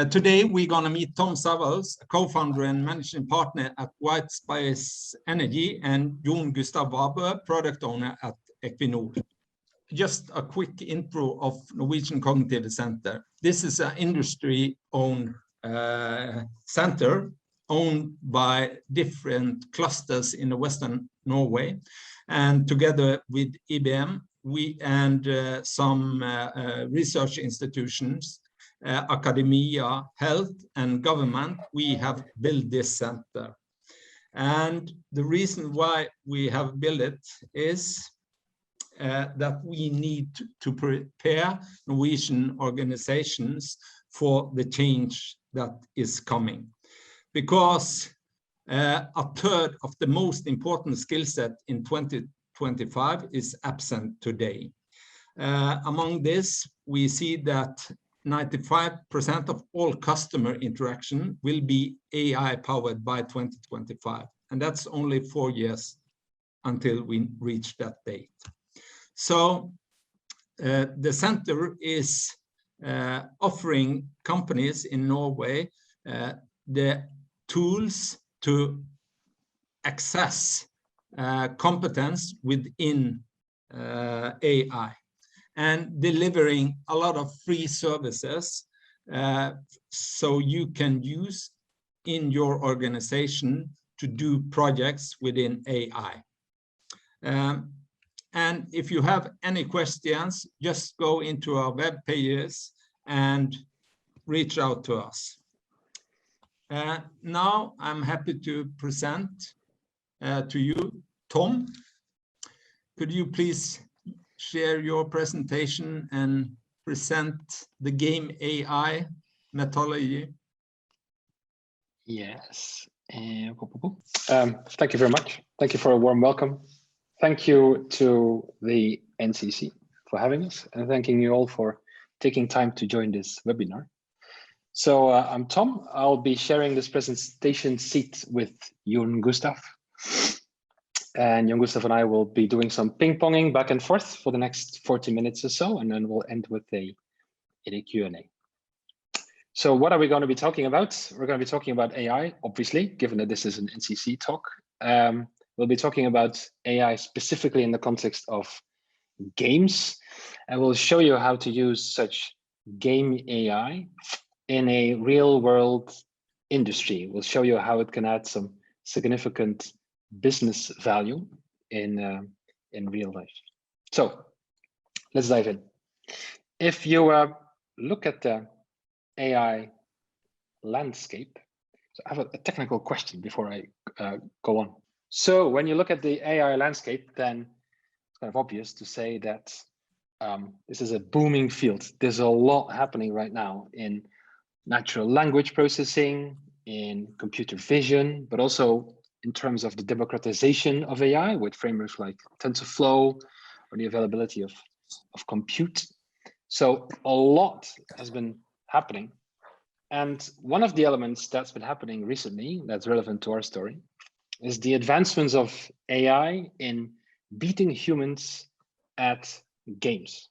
Today, we're going to meet Tom Savels, a co-founder and managing partner at White Spice Energy, and Jon Gustav Vabø, product owner at Equinor. Just a quick intro of Norwegian Cognitive Center. This is an industry-owned center owned by different clusters in the Western Norway. And together with IBM, we and some research institutions, academia, health, and government, we have built this center. And the reason why we have built it is that we need to prepare Norwegian organizations for the change that is coming. Because a third of the most important skill set in 2025 is absent today. Among this, we see that 95% of all customer interaction will be AI powered by 2025. And that's only 4 years until we reach that date. So the center is offering companies in Norway the tools to access competence within AI and delivering a lot of free services so you can use in your organization to do projects within AI. And if you have any questions, just go into our web pages and reach out to us. Now I'm happy to present to you, Tom. Could you please share your presentation and present the game AI methodology? Yes. Thank you very much. Thank you for a warm welcome. Thank you to the NCC for having us, and thanking you all for taking time to join this webinar. So I'm Tom. I'll be sharing this presentation seat with Jon Gustav. And Jon Gustav and I will be doing some ping-ponging back and forth for the next 40 minutes or so, and then we'll end with a Q&A. So what are we going to be talking about? We're going to be talking about AI, obviously, given that this is an NCC talk. We'll be talking about AI specifically in the context of games, and we'll show you how to use such game AI in a real world industry. We'll show you how it can add some significant business value in real life. So let's dive in. If you look at the AI landscape, so I have a technical question before I go on. So when you look at the AI landscape, then it's kind of obvious to say that this is a booming field. There's a lot happening right now in natural language processing, in computer vision, but also in terms of the democratization of AI with frameworks like TensorFlow or the availability of compute. So a lot has been happening. And one of the elements that's been happening recently that's relevant to our story is the advancements of AI in beating humans at games,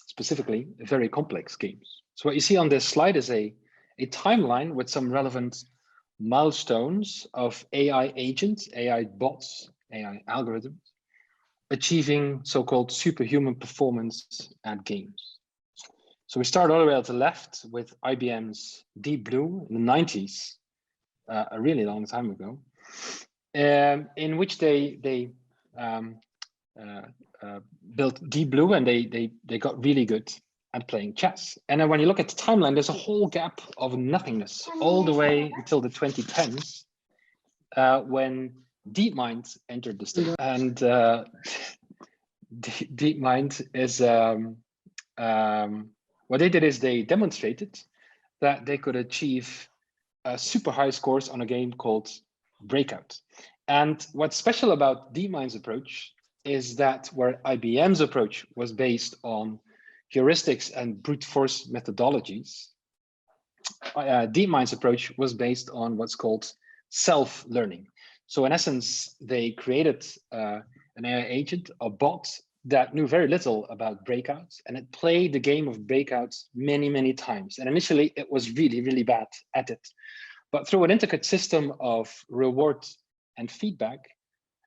specifically very complex games. So what you see on this slide is a timeline with some relevant milestones of AI agents, AI bots, AI algorithms, achieving so-called superhuman performance at games. So we start all the way at the left with IBM's Deep Blue in the 90s, a really long time ago, in which they built Deep Blue, and they got really good at playing chess. And then when you look at the timeline, there's a whole gap of nothingness all the way until the 2010s, when DeepMind entered the stage. And DeepMind is what they did is they demonstrated that they could achieve super high scores on a game called Breakout. And what's special about DeepMind's approach is that where IBM's approach was based on heuristics and brute force methodologies, DeepMind's approach was based on what's called self-learning. So in essence, they created an AI agent, a bot, that knew very little about breakouts, and it played the game of breakouts many, many times. And initially it was really, really bad at it. But through an intricate system of reward and feedback,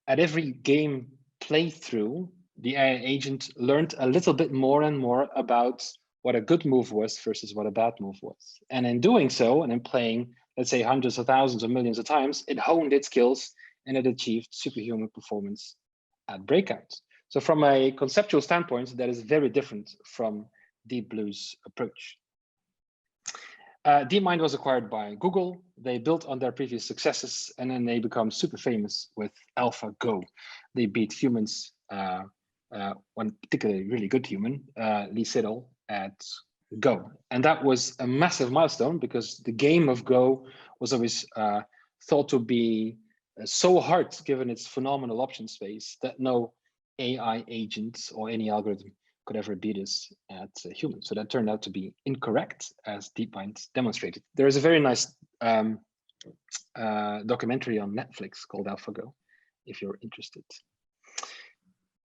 at every game playthrough, the AI agent learned a little bit more and more about what a good move was versus what a bad move was. And in doing so, and in playing, let's say hundreds of thousands or millions of times, it honed its skills and it achieved superhuman performance at breakouts. So from a conceptual standpoint, that is very different from Deep Blue's approach. DeepMind was acquired by Google. They built on their previous successes, and then they become super famous with AlphaGo. They beat humans, one particularly really good human, Lee Sedol, at Go. And that was a massive milestone because the game of Go was always thought to be so hard, given its phenomenal option space, that no AI agent or any algorithm could ever beat us at humans. So that turned out to be incorrect, as DeepMind demonstrated. There is a very nice documentary on Netflix called AlphaGo, if you're interested.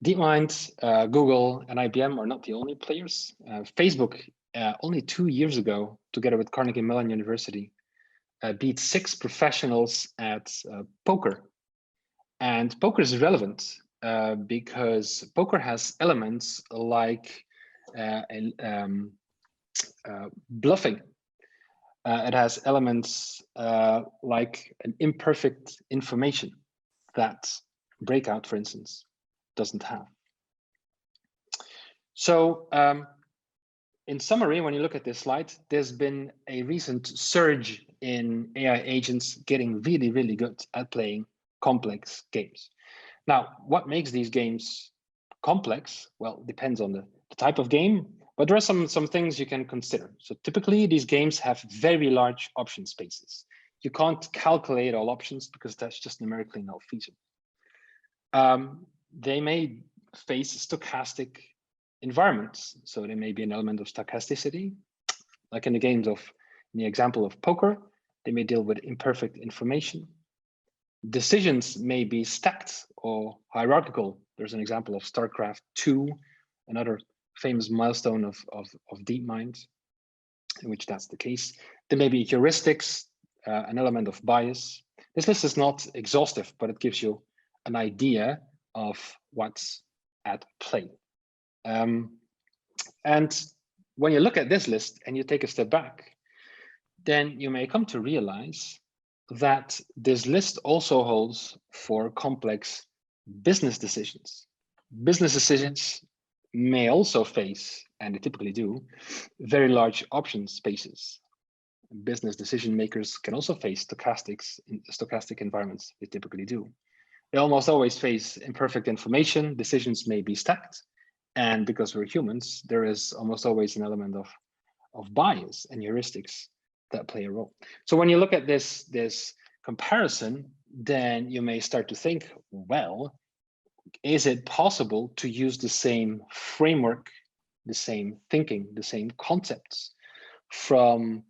DeepMind, Google, and IBM are not the only players. Facebook, only 2 years ago, together with Carnegie Mellon University, beat 6 professionals at poker. And poker is relevant because poker has elements like bluffing. It has elements like an imperfect information that breakout, for instance, doesn't have. So in summary, when you look at this slide, there's been a recent surge in AI agents getting really, really good at playing complex games. Now, what makes these games complex? Well, it depends on the type of game, but there are some things you can consider. So typically these games have very large option spaces. You can't calculate all options because that's just numerically not feasible. They may face stochastic environments. So there may be an element of stochasticity, like in the example of poker, they may deal with imperfect information. Decisions may be stacked or hierarchical. There's an example of StarCraft 2, another famous milestone of DeepMind, in which that's the case. There may be heuristics, an element of bias. This list is not exhaustive, but it gives you an idea of what's at play. And when you look at this list and you take a step back, then you may come to realize that this list also holds for complex business decisions. Business decisions may also face, and they typically do, very large option spaces. Business decision makers can also face stochastic environments. They typically do. They almost always face imperfect information. Decisions may be stacked. And because we're humans, there is almost always an element of bias and heuristics that play a role. So when you look at this comparison, then you may start to think, well, is it possible to use the same framework, the same thinking, the same concepts from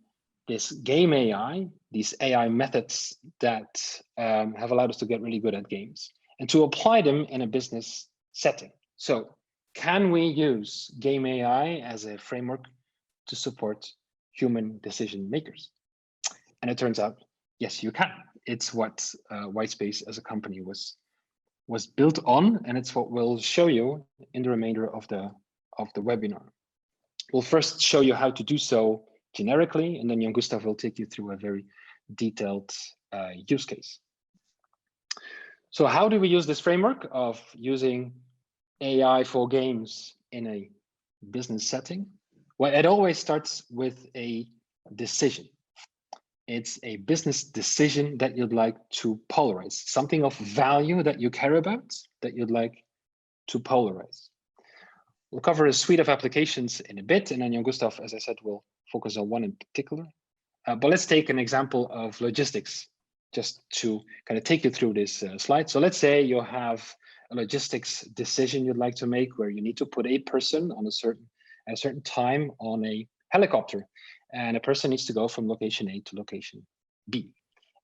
this game AI, these AI methods that have allowed us to get really good at games, and to apply them in a business setting? So can we use game AI as a framework to support human decision makers? And it turns out, yes, you can. It's what Whitespace as a company was built on, and it's what we'll show you in the remainder of the webinar. We'll first show you how to do so generically, and then Jon Gustav will take you through a very detailed use case. So how do we use this framework of using AI for games in a business setting? Well, it always starts with a decision. It's a business decision that you'd like to polarize, something of value that you care about that you'd like to polarize. We'll cover a suite of applications in a bit, and then Jon Gustav, as I said, will focus on one in particular. But let's take an example of logistics, just to kind of take you through this slide. So let's say you have a logistics decision you'd like to make where you need to put a person on at a certain time on a helicopter, and a person needs to go from location A to location B.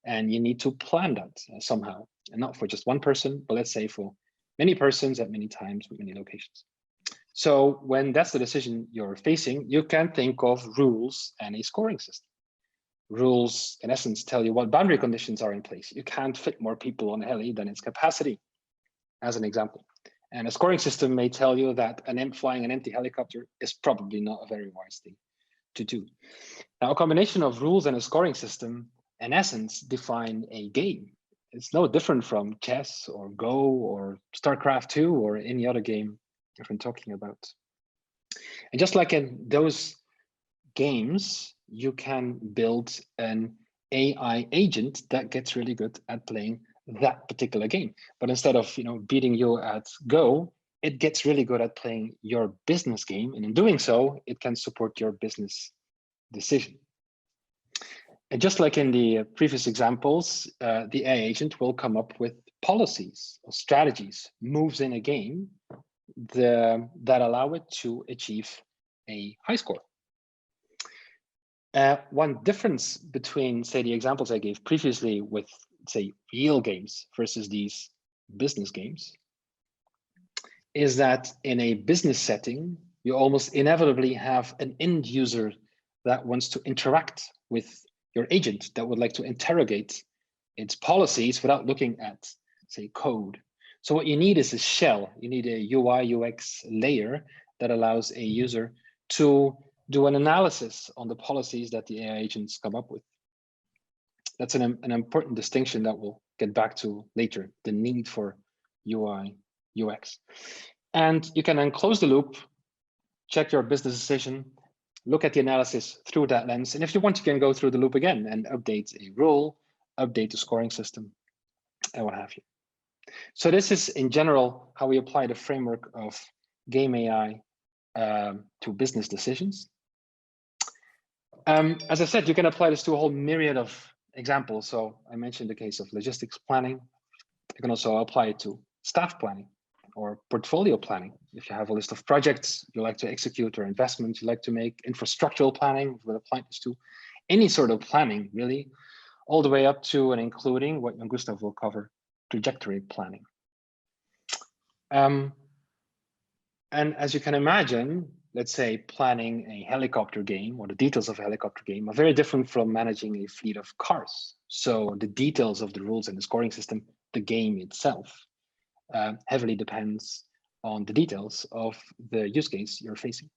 And you need to plan that somehow, and not for just one person, but let's say for many persons at many times with many locations. So when that's the decision you're facing, you can think of rules and a scoring system. Rules, in essence, tell you what boundary conditions are in place. You can't fit more people on a heli than its capacity, as an example. And a scoring system may tell you that flying an empty helicopter is probably not a very wise thing to do. Now, a combination of rules and a scoring system, in essence, define a game. It's no different from chess or Go or StarCraft 2 or any other game you've been talking about. And just like in those games, you can build an AI agent that gets really good at playing that particular game. But instead of beating you at Go, it gets really good at playing your business game. And in doing so, it can support your business decision. And just like in the previous examples, the AI agent will come up with policies or strategies, moves in a game that allow it to achieve a high score. One difference between, say, the examples I gave previously with, say, real games versus these business games is that in a business setting, you almost inevitably have an end user that wants to interact with your agent, that would like to interrogate its policies without looking at, say, code. So what you need is a shell. You need a UI, UX layer that allows a user to do an analysis on the policies that the AI agents come up with. That's an important distinction that we'll get back to later, the need for UI, UX. And you can then close the loop, check your business decision, look at the analysis through that lens. And if you want, you can go through the loop again and update a rule, update the scoring system, and what have you. So this is, in general, how we apply the framework of game AI to business decisions. As I said, you can apply this to a whole myriad of examples. So I mentioned the case of logistics planning. You can also apply it to staff planning or portfolio planning. If you have a list of projects you like to execute or investments you like to make, infrastructural planning, we'll apply this to any sort of planning, really, all the way up to and including what Jon Gustav will cover, trajectory planning. And as you can imagine, let's say planning a helicopter game or the details of a helicopter game are very different from managing a fleet of cars. So the details of the rules and the scoring system, the game itself, heavily depends on the details of the use case you're facing.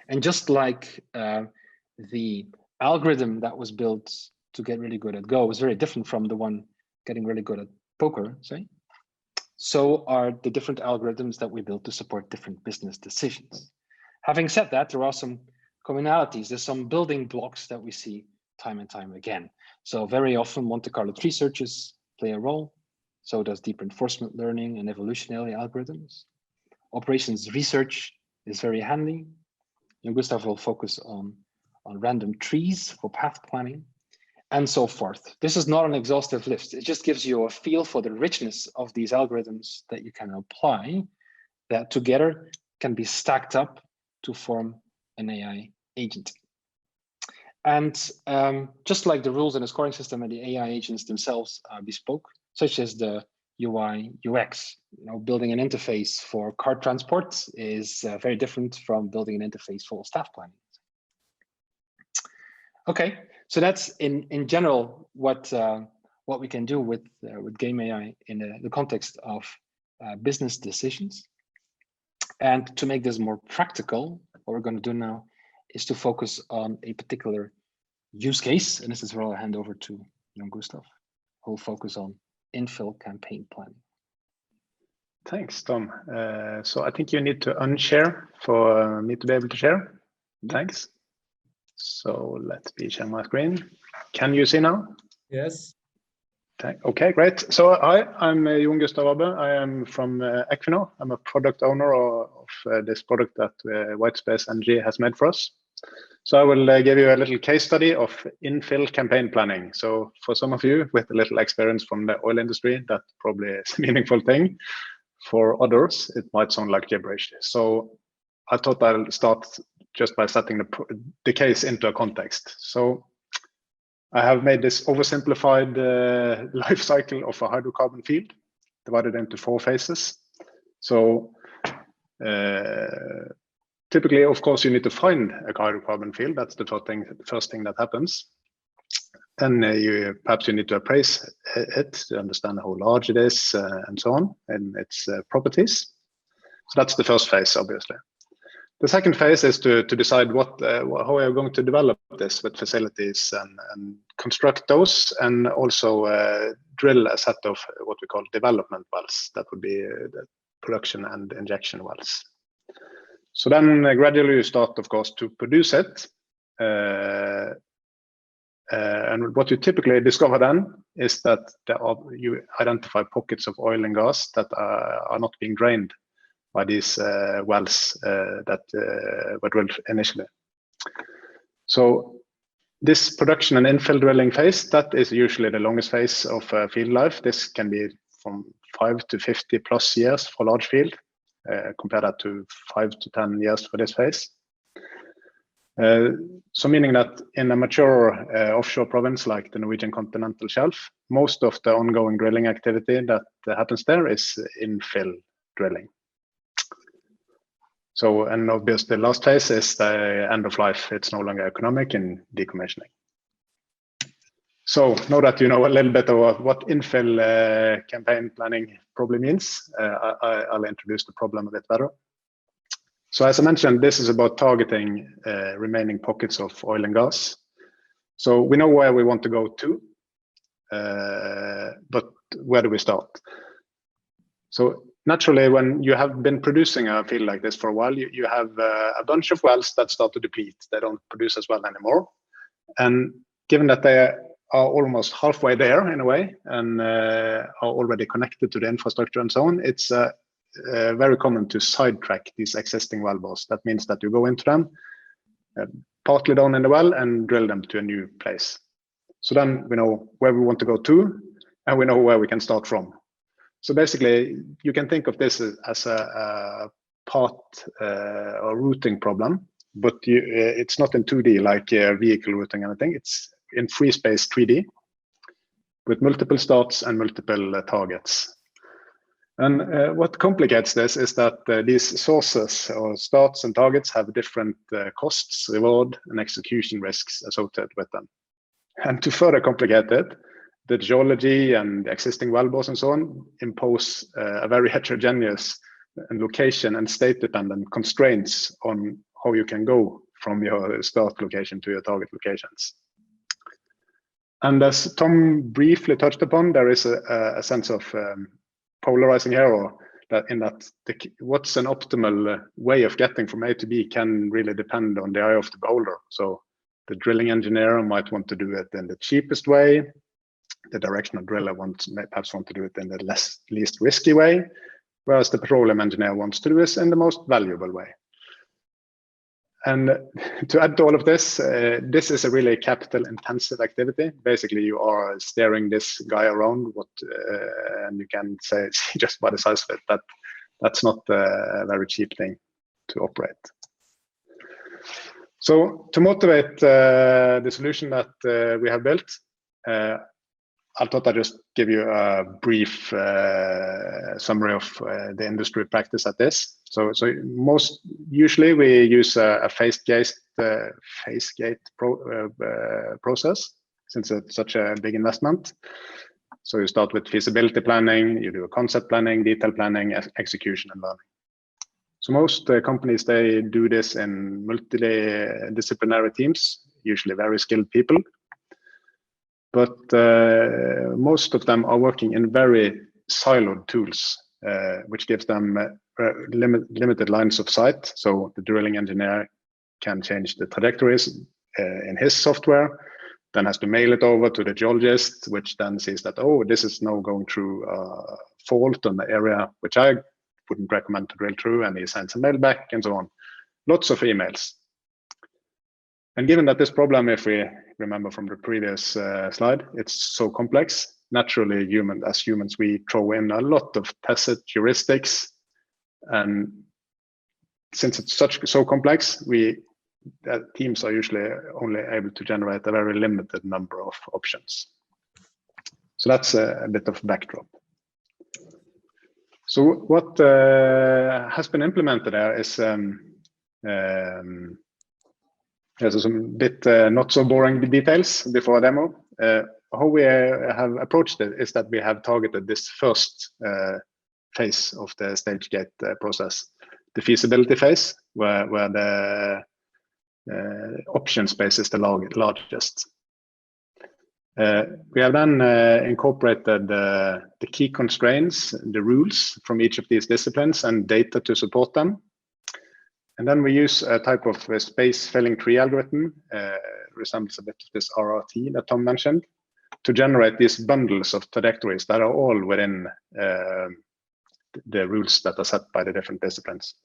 And just like the algorithm that was built to get really good at Go is very different from the one getting really good at poker, say, so are the different algorithms that we built to support different business decisions. Having said that, there are some commonalities. There's some building blocks that we see time and time again. So very often Monte Carlo tree searches play a role. So does deep reinforcement learning and evolutionary algorithms. Operations research is very handy. Jon Gustav will focus on random trees for path planning, and so forth. This is not an exhaustive list. It just gives you a feel for the richness of these algorithms that you can apply that together can be stacked up to form an AI agent. And just like the rules in the scoring system and the AI agents themselves are bespoke, such as the UI, UX. Building an interface for car transport is very different from building an interface for staff planning. Okay, so that's in general what we can do with game AI in the context of business decisions. And to make this more practical, what we're going to do now is to focus on a particular use case, and this is where I'll hand over to Jon Gustav, who will focus on infill campaign planning. Thanks, Tom. So I think you need to unshare for me to be able to share. Thanks. So let me share my screen. Can you see now? Yes. Okay, great. So I'm Jon Gustav Vabø. I am from Equinor. I'm a product owner of this product that Whitespace Energy has made for us. So I will give you a little case study of infill campaign planning. So for some of you with a little experience from the oil industry, that probably is a meaningful thing. For others, it might sound like gibberish. So I thought I'll start just by setting the case into a context. So I have made this oversimplified life cycle of a hydrocarbon field. divided into 4 phases. So typically, of course, you need to find a hydrocarbon field. That's the first thing that happens. Then perhaps you need to appraise it to understand how large it is and so on, and its properties. So that's the first phase, obviously. The second phase is to decide how we are going to develop this with facilities and construct those, and also drill a set of what we call development wells. That would be the production and injection wells. So then gradually you start, of course, to produce it. And what you typically discover then is that you identify pockets of oil and gas that are not being drained by these wells that were drilled initially. So this production and infill drilling phase, that is usually the longest phase of field life. This can be from 5 to 50 plus years for large field. Compare that to 5 to 10 years for this phase. So meaning that in a mature offshore province like the Norwegian continental shelf, most of the ongoing drilling activity that happens there is infill drilling. So, and obviously the last phase is the end of life. It's no longer economic in decommissioning. So now that you know a little bit about what infill campaign planning probably means, I'll introduce the problem a bit better. So as I mentioned, this is about targeting remaining pockets of oil and gas. So we know where we want to go to, but where do we start? So naturally, when you have been producing a field like this for a while, you have a bunch of wells that start to deplete. They don't produce as well anymore. And given that they are almost halfway there in a way, and are already connected to the infrastructure and so on, it's very common to sidetrack these existing well bores. That means that you go into them, partly down in the well, and drill them to a new place. So then we know where we want to go to, and we know where we can start from. So basically, you can think of this as a path or routing problem, but it's not in 2D like vehicle routing and anything. It's in free space 3D with multiple starts and multiple targets. And what complicates this is that these sources or starts and targets have different costs, reward, and execution risks associated with them. And to further complicate it, the geology and the existing wellbores and so on impose a very heterogeneous and location and state dependent constraints on how you can go from your start location to your target locations. And as Tom briefly touched upon, there is a sense of polarizing here, or that in that what's an optimal way of getting from A to B can really depend on the eye of the beholder. So the drilling engineer might want to do it in the cheapest way. The directional driller perhaps want to do it in the least risky way, whereas the petroleum engineer wants to do this in the most valuable way. And to add to all of this, this is a really capital intensive activity. Basically, you are steering this guy around, and you can say just by the size of it that that's not a very cheap thing to operate. So to motivate the solution that we have built, I thought I'd just give you a brief summary of the industry practice at this. So most usually we use a phase gate process, since it's such a big investment. So you start with feasibility planning, you do a concept planning, detail planning, execution, and learning. So most companies, they do this in multidisciplinary teams, usually very skilled people. But most of them are working in very siloed tools, which gives them limited lines of sight. So the drilling engineer can change the trajectories in his software, then has to mail it over to the geologist, which then sees that, oh, this is now going through a fault on the area, which I wouldn't recommend to drill through, and he sends a mail back and so on. Lots of emails. And given that this problem, if we remember from the previous slide, it's so complex, naturally as humans, we throw in a lot of tacit heuristics. And since it's so complex, teams are usually only able to generate a very limited number of options. So that's a bit of backdrop. So what has been implemented there is there's some bit not so boring details before a demo. How we have approached it is that we have targeted this first phase of the stage gate process, the feasibility phase, where the option space is the largest. We have then incorporated the key constraints, the rules from each of these disciplines and data to support them. And then we use a type of space filling tree algorithm, resembles a bit of this RRT that Tom mentioned, to generate these bundles of trajectories that are all within the rules that are set by the different disciplines.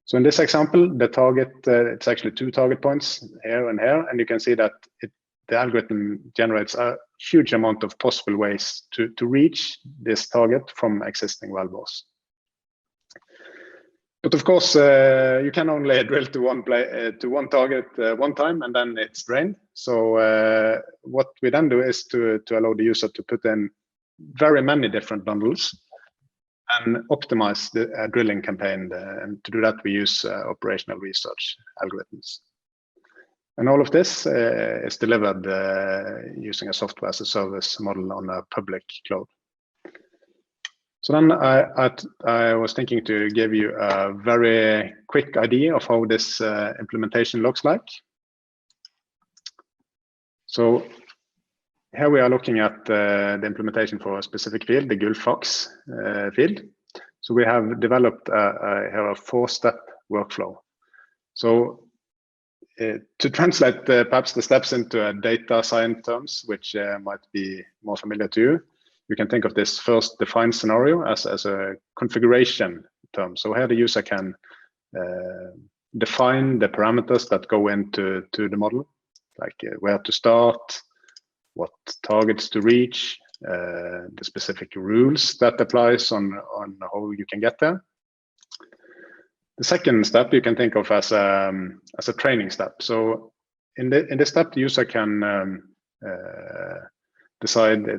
So in this example, the target, it's actually 2 target points here and here, and you can see that the algorithm generates a huge amount of possible ways to reach this target from existing wellbores. But of course, you can only drill to one target one time, and then it's drained. So what we then do is to allow the user to put in very many different bundles and optimize the drilling campaign. And to do that, we use operational research algorithms. And all of this is delivered using a software as a service model on a public cloud. So then I was thinking to give you a very quick idea of how this implementation looks like. So here we are looking at the implementation for a specific field, the Gullfaks field. So we have developed here a 4-step workflow. So to translate perhaps the steps into data science terms, which might be more familiar to you, you can think of this first defined scenario as a configuration term. So here the user can define the parameters that go into the model, like where to start, what targets to reach, the specific rules that applies on how you can get there. The second step you can think of as a training step. So in this step, the user can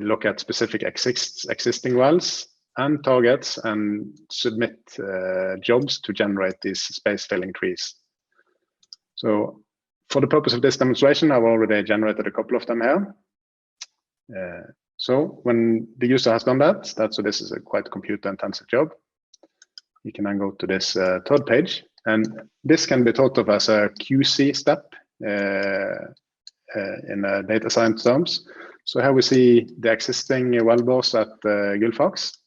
look at specific existing wells and targets and submit jobs to generate these space filling trees. So for the purpose of this demonstration, I've already generated a couple of them here. So when the user has done that, so this is a quite computer intensive job. You can then go to this third page, and this can be thought of as a QC step in data science terms. So here we see the existing wellbores at Gullfaks.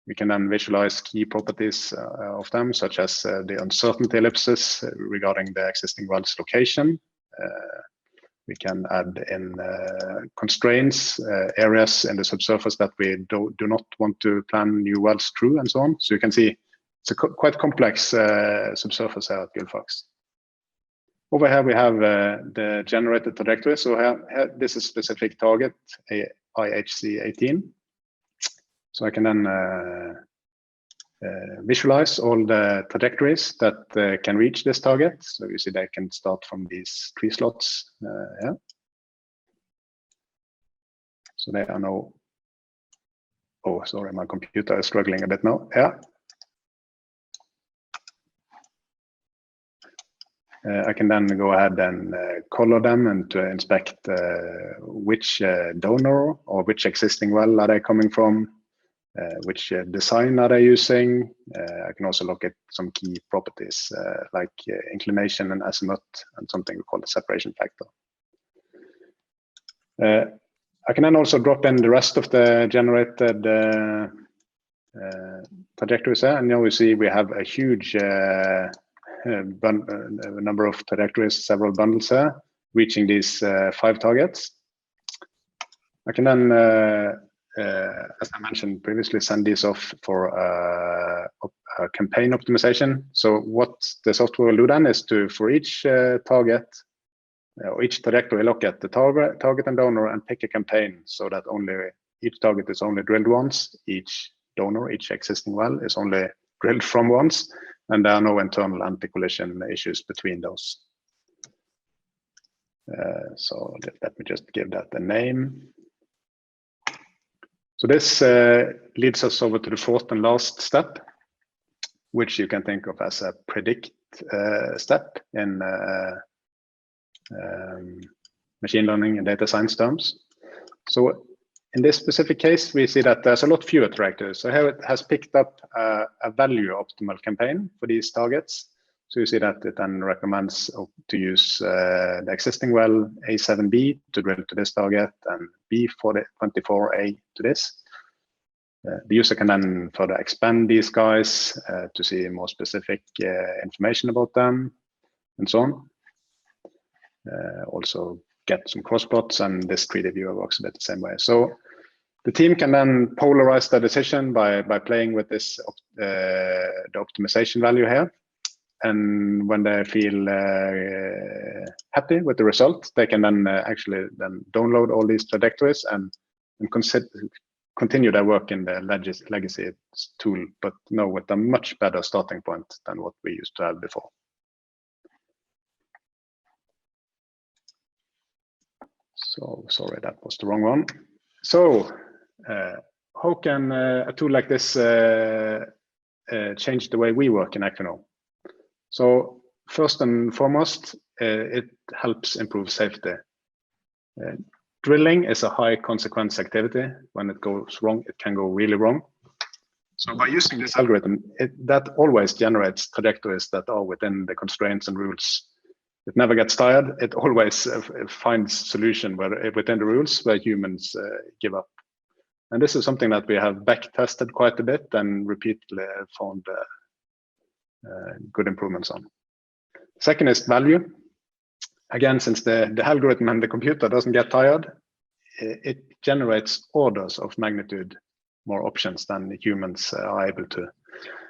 We can then visualize key properties of them, such as the uncertainty ellipses regarding the existing well's location. We can add in constraints, areas in the subsurface that we do not want to plan new wells through, and so on. So you can see it's a quite complex subsurface here at Gullfaks. Over here we have the generated trajectory. So here this is specific target IHC 18. So I can then visualize all the trajectories that can reach this target. So you see they can start from these 3 slots here. So they are now, oh, sorry, my computer is struggling a bit now. Yeah. I can then go ahead and color them and to inspect which donor or which existing well are they coming from, which design are they using. I can also look at some key properties like inclination and azimuth and something we call the separation factor. I can then also drop in the rest of the generated trajectories there, and now we see we have a huge number of trajectories, several bundles here, reaching these 5 targets. I can then, as I mentioned previously, send these off for a campaign optimization. So what the software will do then is to, for each target, or each trajectory, look at the target and donor and pick a campaign so that only each target is only drilled once, each donor, each existing well is only drilled from once, and there are no internal anti-collision issues between those. So let me just give that a name. So this leads us over to the fourth and last step, which you can think of as a predict step in machine learning and data science terms. So in this specific case, we see that there's a lot fewer trajectories. So here it has picked up a value optimal campaign for these targets. So you see that it then recommends to use the existing well A7B to drill to this target and B24A to this. The user can then further expand these guys to see more specific information about them and so on. Also get some cross-plots, and this 3D viewer works a bit the same way. So the team can then polarize the decision by playing with this the optimization value here. And when they feel happy with the result, they can then actually download all these trajectories and continue their work in the legacy tool, but now with a much better starting point than what we used to have before. So sorry, that was the wrong one. So how can a tool like this change the way we work in Equinor? So first and foremost, it helps improve safety. Drilling is a high consequence activity. When it goes wrong, it can go really wrong. So by using this algorithm, that always generates trajectories that are within the constraints and rules. It never gets tired. It always finds solution within the rules where humans give up. And this is something that we have back tested quite a bit and repeatedly found good improvements on. Second is value. Again, since the algorithm and the computer doesn't get tired, it generates orders of magnitude more options than the humans are able to.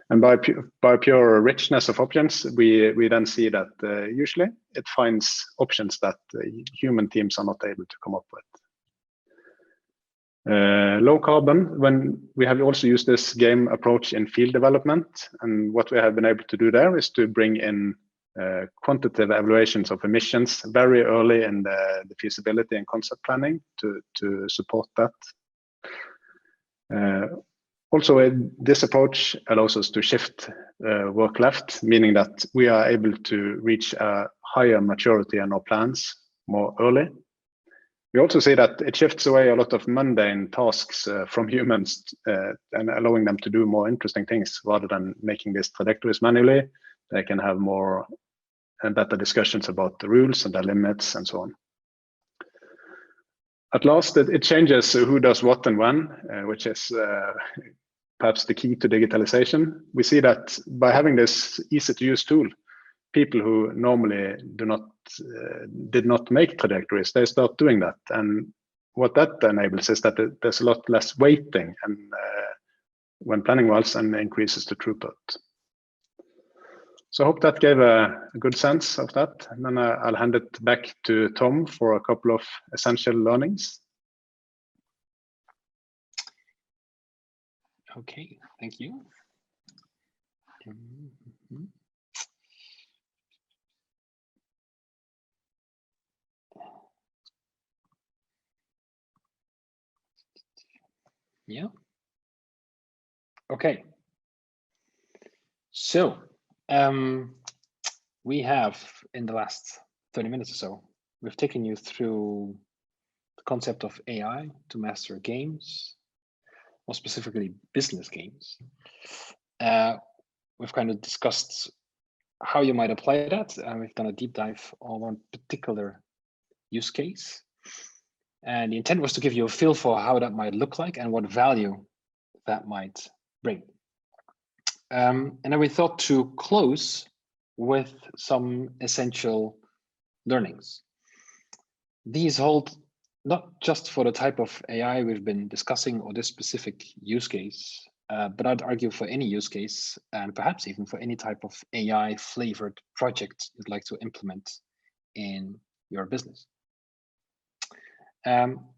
And by pure richness of options, we then see that usually it finds options that human teams are not able to come up with. Low carbon, when we have also used this game approach in field development, and what we have been able to do there is to bring in quantitative evaluations of emissions very early in the feasibility and concept planning to support that. Also, this approach allows us to shift work left, meaning that we are able to reach a higher maturity in our plans more early. We also see that it shifts away a lot of mundane tasks from humans and allowing them to do more interesting things rather than making these trajectories manually. They can have more and better discussions about the rules and the limits and so on. At last, it changes who does what and when, which is perhaps the key to digitalization. We see that by having this easy-to-use tool, people who normally did not make trajectories, they start doing that. And what that enables is that there's a lot less waiting and when planning wells, and increases the throughput. So I hope that gave a good sense of that. And then I'll hand it back to Tom for a couple of essential learnings. Okay, thank you. Yeah. Okay. So we have, in the last 30 minutes or so, we've taken you through the concept of AI to master games, more specifically business games. We've kind of discussed how you might apply that. We've done a deep dive on one particular use case. And the intent was to give you a feel for how that might look like and what value that might bring. And then we thought to close with some essential learnings. These hold not just for the type of AI we've been discussing or this specific use case, but I'd argue for any use case and perhaps even for any type of AI flavored project you'd like to implement in your business.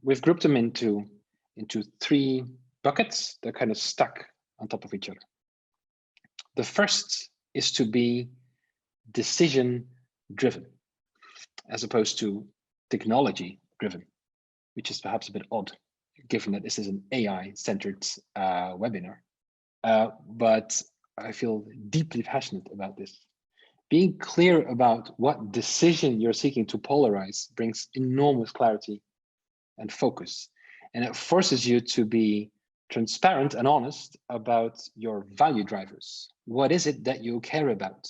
We've grouped them into three buckets. They're kind of stuck on top of each other. The first is to be decision driven as opposed to technology driven, which is perhaps a bit odd given that this is an AI-centered webinar. But I feel deeply passionate about this. Being clear about what decision you're seeking to polarize brings enormous clarity and focus. And it forces you to be transparent and honest about your value drivers. What is it that you care about?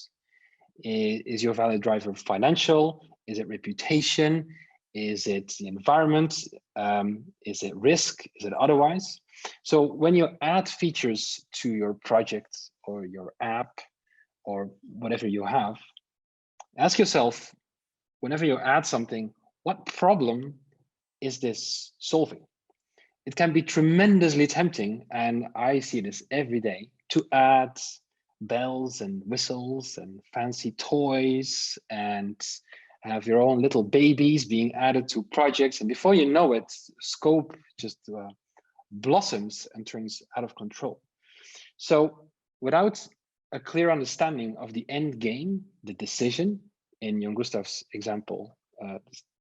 Is your value driver financial? Is it reputation? Is it the environment? Is it risk? Is it otherwise? So when you add features to your project or your app or whatever you have, ask yourself, whenever you add something, what problem is this solving? It can be tremendously tempting, and I see this every day, to add bells and whistles and fancy toys and have your own little babies being added to projects. And before you know it, scope just blossoms and turns out of control. So without a clear understanding of the end game, the decision, in Jon Gustav's example,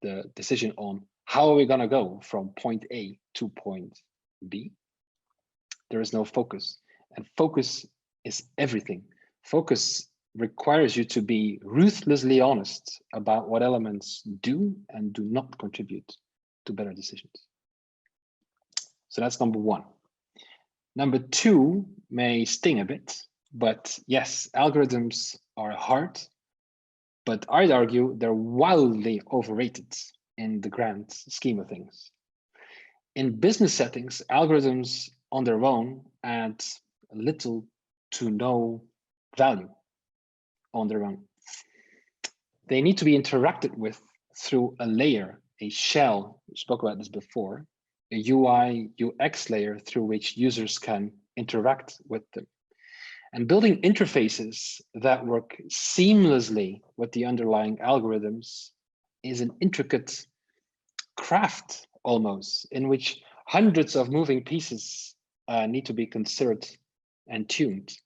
the decision on how are we going to go from point A to point B, there is no focus. And focus is everything. Focus requires you to be ruthlessly honest about what elements do and do not contribute to better decisions. So that's number one. Number two may sting a bit, but yes, algorithms are hard, but I'd argue they're wildly overrated in the grand scheme of things. In business settings, algorithms on their own add little to no value on their own. They need to be interacted with through a layer, a shell. We spoke about this before, a UI, UX layer through which users can interact with them. And building interfaces that work seamlessly with the underlying algorithms is an intricate craft almost, in which hundreds of moving pieces need to be considered and tuned.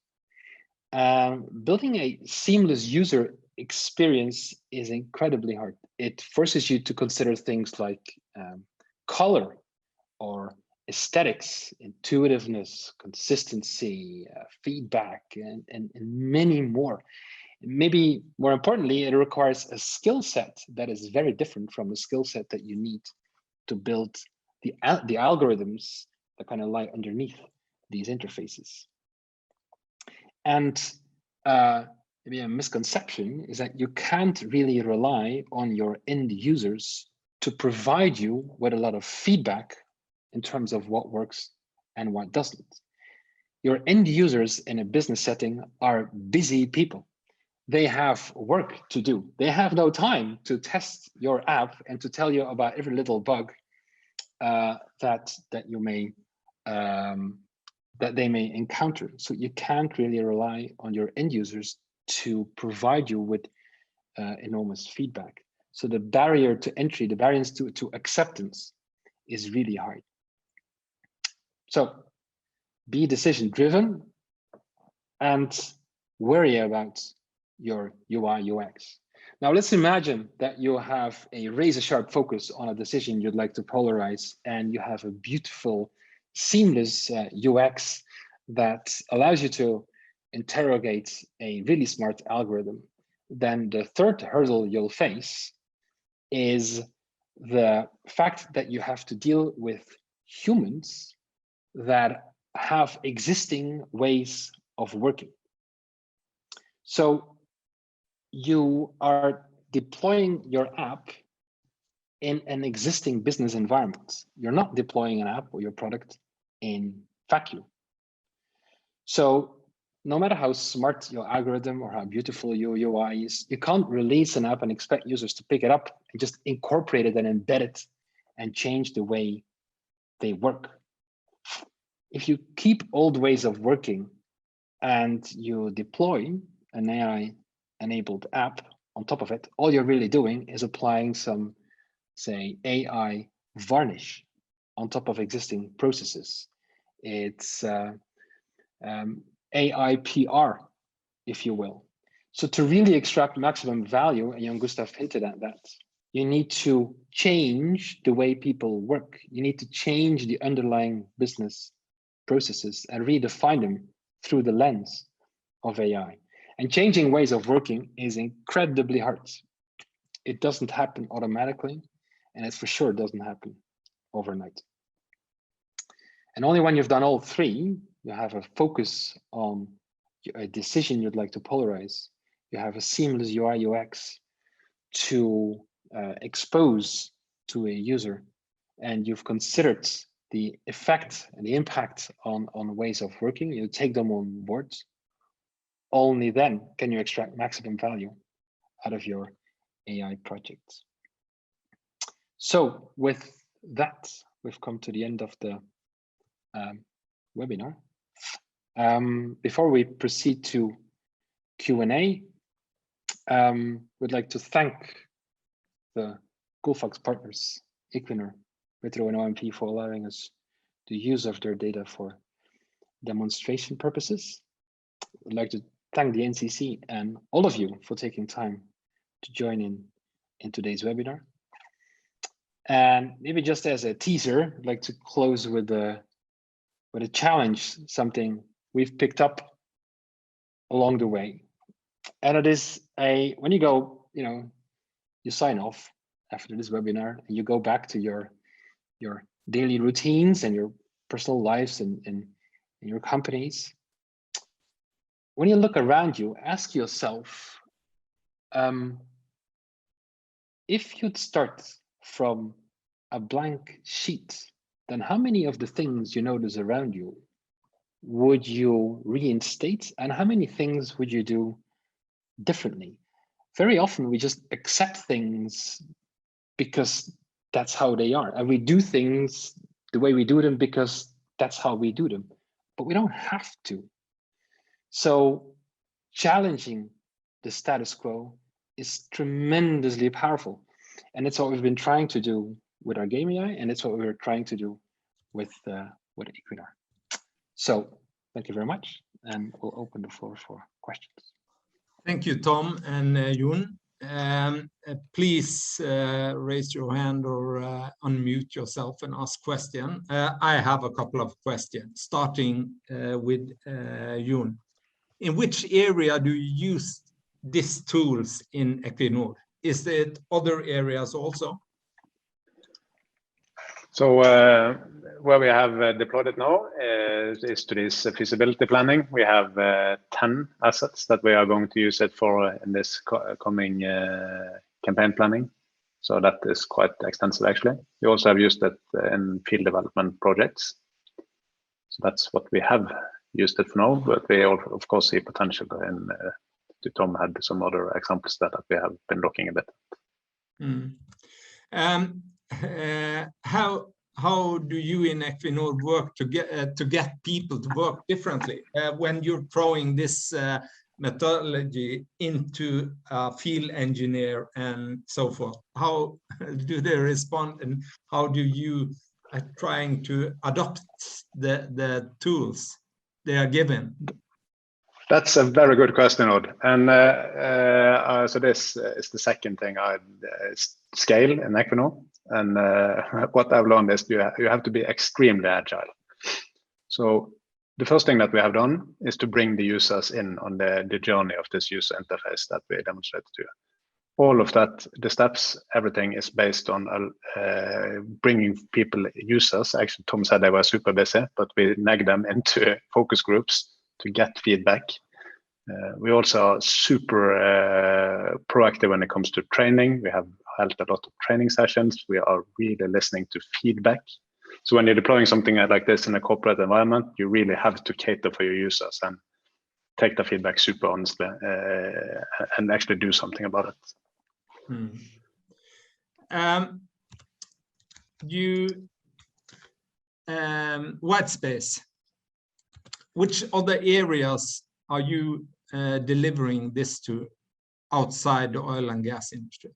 Building a seamless user experience is incredibly hard. It forces you to consider things like color or aesthetics, intuitiveness, consistency, feedback, and many more. Maybe more importantly, it requires a skill set that is very different from the skill set that you need to build the algorithms that kind of lie underneath these interfaces. And maybe a misconception is that you can't really rely on your end users to provide you with a lot of feedback in terms of what works and what doesn't. Your end users in a business setting are busy people. They have work to do. They have no time to test your app and to tell you about every little bug that they may encounter. So you can't really rely on your end users to provide you with enormous feedback. So the barrier to entry, the barriers to acceptance is really hard. So be decision driven and worry about your UI UX. Now let's imagine that you have a razor sharp focus on a decision you'd like to polarize, and you have a beautiful, seamless UX that allows you to interrogate a really smart algorithm. Then the third hurdle you'll face is the fact that you have to deal with humans that have existing ways of working. So you are deploying your app in an existing business environment. You're not deploying an app or your product in vacuum. So no matter how smart your algorithm or how beautiful your UI is, you can't release an app and expect users to pick it up and just incorporate it and embed it and change the way they work. If you keep old ways of working and you deploy an AI-enabled app on top of it, all you're really doing is applying some, say, AI varnish on top of existing processes. It's AI PR, if you will. So to really extract maximum value, and Jon Gustav hinted at that, you need to change the way people work. You need to change the underlying business processes and redefine them through the lens of AI. And changing ways of working is incredibly hard. It doesn't happen automatically, and it for sure doesn't happen overnight. And only when you've done all three, you have a focus on a decision you'd like to polarize, you have a seamless UI UX to expose to a user, and you've considered the effect and the impact on ways of working, you take them on board. Only then can you extract maximum value out of your AI projects. So with that, we've come to the end of the webinar. Before we proceed to Q&A, we'd like to thank the Gullfox partners, Equinor, Wipro, and OMP for allowing us the use of their data for demonstration purposes. We'd like to thank the NCC and all of you for taking time to join in today's webinar. And maybe just as a teaser, I'd like to close with a challenge, something we've picked up along the way. And it is when you go, you sign off after this webinar and you go back to your daily routines and your personal lives and your companies. When you look around you, ask yourself, if you'd start from a blank sheet, then how many of the things you notice around you would you reinstate, and how many things would you do differently? Very often we just accept things because that's how they are, and we do things the way we do them because that's how we do them, but we don't have to. So challenging the status quo is tremendously powerful, and it's what we've been trying to do with our Game AI, and it's what we're trying to do with Equinor. So thank you very much, and we'll open the floor for questions. Thank you, Tom and Jon. Please raise your hand or unmute yourself and ask question. I have a couple of questions, starting with Jon. In which area do you use these tools in Equinor? Is it other areas also? So where we have deployed it now is to this feasibility planning. We have 10 assets that we are going to use it for in this coming campaign planning. So that is quite extensive, actually. We also have used it in field development projects. So that's what we have used it for now, but we of course see potential in, Tom had some other examples that we have been looking a bit at. How do you in Equinor work to get people to work differently when you're throwing this methodology into a field engineer and so forth? How do they respond, and how do you trying to adopt the tools they are given? That's a very good question, Odd. And so this is the second thing I scale in Equinor. And what I've learned is you have to be extremely agile. So the first thing that we have done is to bring the users in on the journey of this user interface that we demonstrated to you. All of that, the steps, everything is based on bringing people, users. Actually, Tom said they were super busy, but we nag them into focus groups to get feedback. We also are super proactive when it comes to training. We have held a lot of training sessions. We are really listening to feedback. So when you're deploying something like this in a corporate environment, you really have to cater for your users and take the feedback super honestly and actually do something about it. White space. Which other areas are you delivering this to outside the oil and gas industry?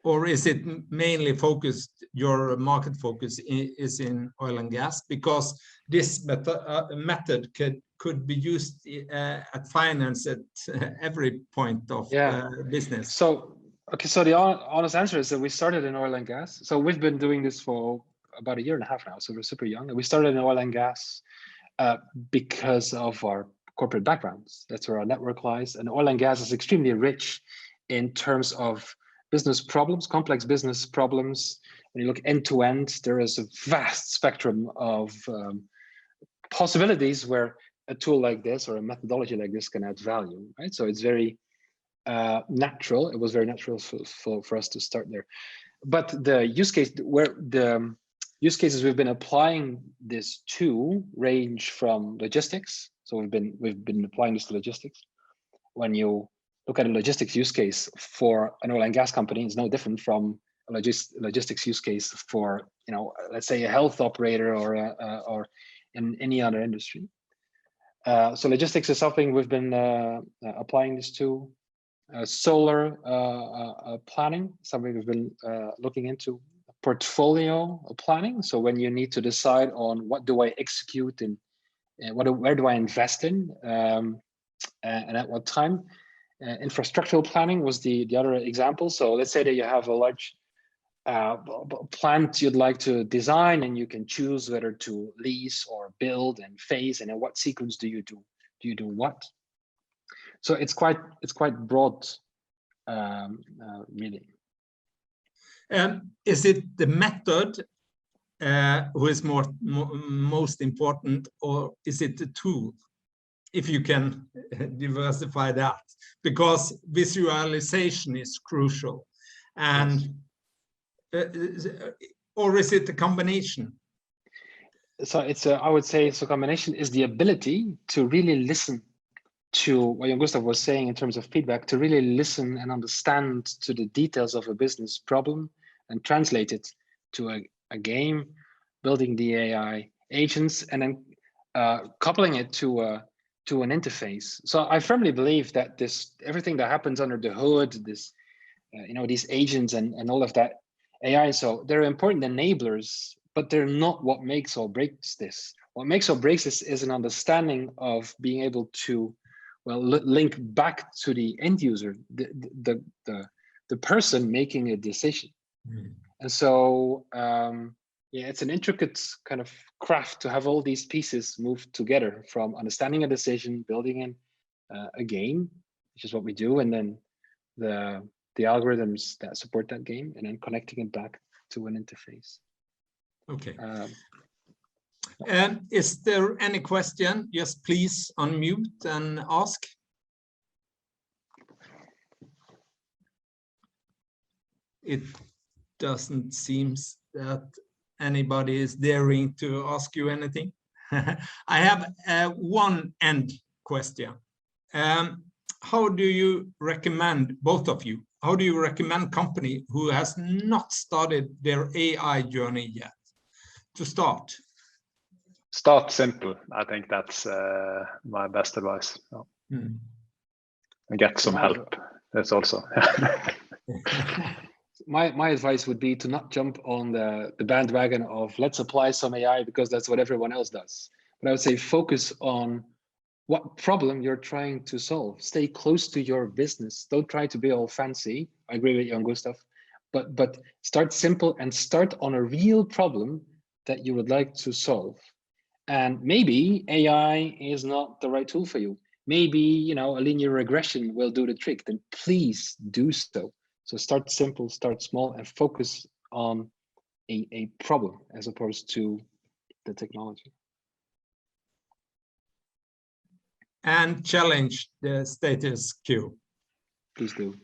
Or is it mainly focused, your market focus is in oil and gas? Because this method could be used at finance at every point of business. So, okay, so the honest answer is that we started in oil and gas. So we've been doing this for about 1.5 years now, so we're super young. And we started in oil and gas because of our corporate backgrounds. That's where our network lies. And oil and gas is extremely rich in terms of business problems, complex business problems. When you look end to end, there is a vast spectrum of possibilities where a tool like this or a methodology like this can add value, right? So it's very natural. It was very natural for us to start there. But the use case, where the use cases we've been applying this to range from logistics. So we've been applying this to logistics. When you look at a logistics use case for an oil and gas company, it's no different from a logistics use case for, you know, let's say a health operator or in any other industry. So logistics is something we've been applying this to. Solar planning, something we've been looking into. Portfolio planning. So when you need to decide on what do I execute and where do I invest in, and at what time. Infrastructural planning was the other example. So let's say that you have a large plant you'd like to design, and you can choose whether to lease or build and phase, and in what sequence do you do what. So it's quite broad, really. Is it the method who is most important, or is it the tool? If you can diversify that, because visualization is crucial, and or is it a combination? So it's I would say it's a combination. Is the ability to really listen to what Jon Gustav was saying in terms of feedback, to really listen and understand to the details of a business problem and translate it to a game, building the AI agents, and then coupling it to an interface. So I firmly believe that everything that happens under the hood, this you know, these agents and all of that AI, so they're important enablers, but they're not what makes or breaks this. What makes or breaks this is an understanding of being able to, well, link back to the end user, the person making a decision. And so yeah, it's an intricate kind of craft to have all these pieces move together, from understanding a decision, building in a game, which is what we do, and then the algorithms that support that game, and then connecting it back to an interface. Okay. Is there any question? Yes, please unmute and ask. It doesn't seem that anybody is daring to ask you anything. I have one end question. How do you recommend, both of you, how do you recommend company who has not started their AI journey yet to start? Start simple. I think that's my best advice. And get some help. That's also. My advice would be to not jump on the bandwagon of let's apply some AI because that's what everyone else does. But I would say focus on what problem you're trying to solve. Stay close to your business. Don't try to be all fancy. I agree with Jon Gustav, but start simple and start on a real problem that you would like to solve. And maybe AI is not the right tool for you. Maybe, you know, a linear regression will do the trick. Then please do so. So start simple, start small, and focus on a problem as opposed to the technology. And challenge the status quo. Please do.